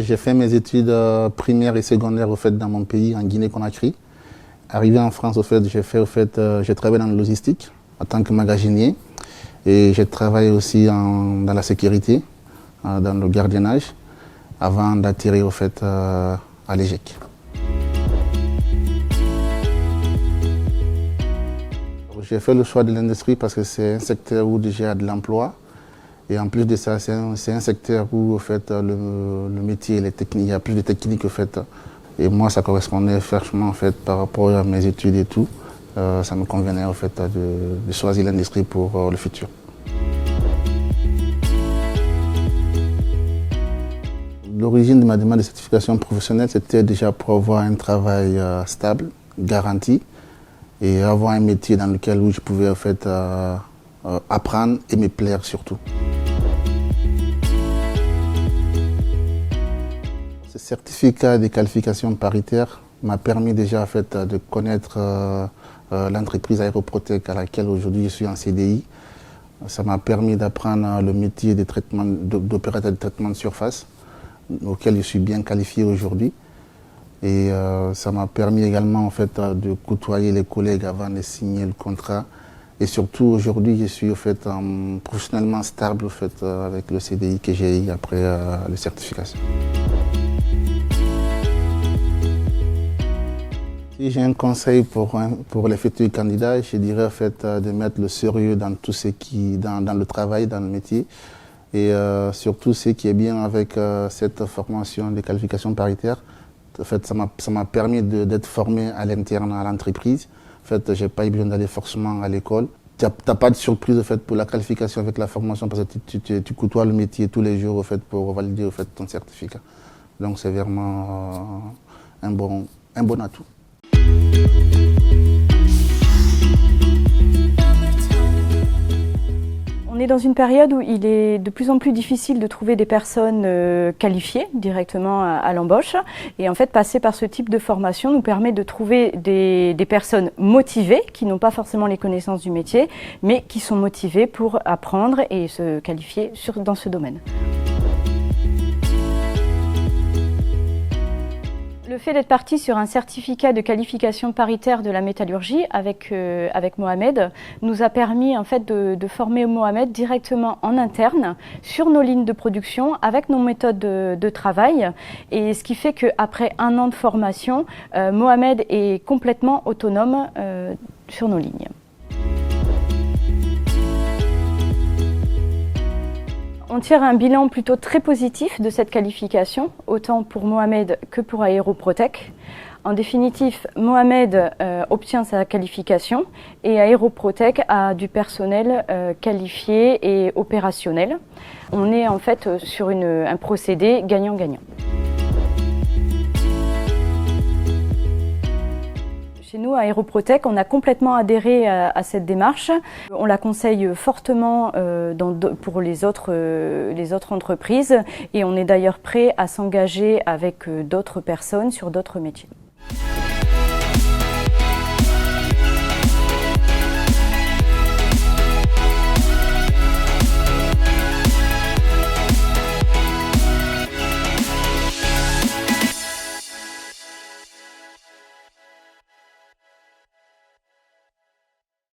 J'ai fait mes études primaires et secondaires au fait, dans mon pays, en Guinée-Conakry. Arrivé en France, au fait, j'ai travaillé dans la logistique en tant que magasinier. Et j'ai travaillé aussi dans la sécurité, dans le gardiennage, avant d'atterrir au fait, à l'EGEC. J'ai fait le choix de l'industrie parce que c'est un secteur où déjà il y a de l'emploi. Et en plus de ça, c'est un secteur où au fait, le métier, les techniques, il y a plus de techniques au fait. Et moi, ça correspondait franchement en fait, par rapport à mes études et tout. Ça me convenait en fait, de choisir l'industrie pour le futur. L'origine de ma demande de certification professionnelle, c'était déjà pour avoir un travail stable, garanti, et avoir un métier dans lequel où je pouvais en fait, apprendre et me plaire surtout. Ce certificat de qualification paritaire m'a permis déjà en fait, de connaître l'entreprise Aéroprotec à laquelle aujourd'hui je suis en CDI. Ça m'a permis d'apprendre le métier d'opérateur de traitement de surface, auquel je suis bien qualifié aujourd'hui. Et ça m'a permis également en fait, de côtoyer les collègues avant de signer le contrat. Et surtout aujourd'hui, je suis en fait, professionnellement stable en fait, avec le CDI que j'ai eu après la certification. Si j'ai un conseil pour les futurs candidats, je dirais en fait, de mettre le sérieux dans tout ce dans le travail, dans le métier. Et surtout ce qui est bien avec cette formation de qualification paritaire, en fait, ça m'a permis d'être formé à l'interne à l'entreprise. En fait, je n'ai pas eu besoin d'aller forcément à l'école. Tu n'as pas de surprise en fait, pour la qualification avec la formation parce que tu côtoies le métier tous les jours en fait, pour valider en fait, ton certificat. Donc c'est vraiment un bon atout. On est dans une période où il est de plus en plus difficile de trouver des personnes qualifiées directement à l'embauche. Et en fait, passer par ce type de formation nous permet de trouver des personnes motivées, qui n'ont pas forcément les connaissances du métier, mais qui sont motivées pour apprendre et se qualifier dans ce domaine. Le fait d'être parti sur un certificat de qualification paritaire de la métallurgie avec Mohamed nous a permis en fait de former Mohamed directement en interne sur nos lignes de production avec nos méthodes de travail, et ce qui fait qu'après 1 an de formation, Mohamed est complètement autonome sur nos lignes. On tire un bilan plutôt très positif de cette qualification, autant pour Mohamed que pour Aéroprotec. En définitive, Mohamed obtient sa qualification et Aéroprotec a du personnel qualifié et opérationnel. On est en fait sur un procédé gagnant-gagnant. Chez nous, à Aéroprotec, on a complètement adhéré à cette démarche. On la conseille fortement pour les autres entreprises, et on est d'ailleurs prêt à s'engager avec d'autres personnes sur d'autres métiers.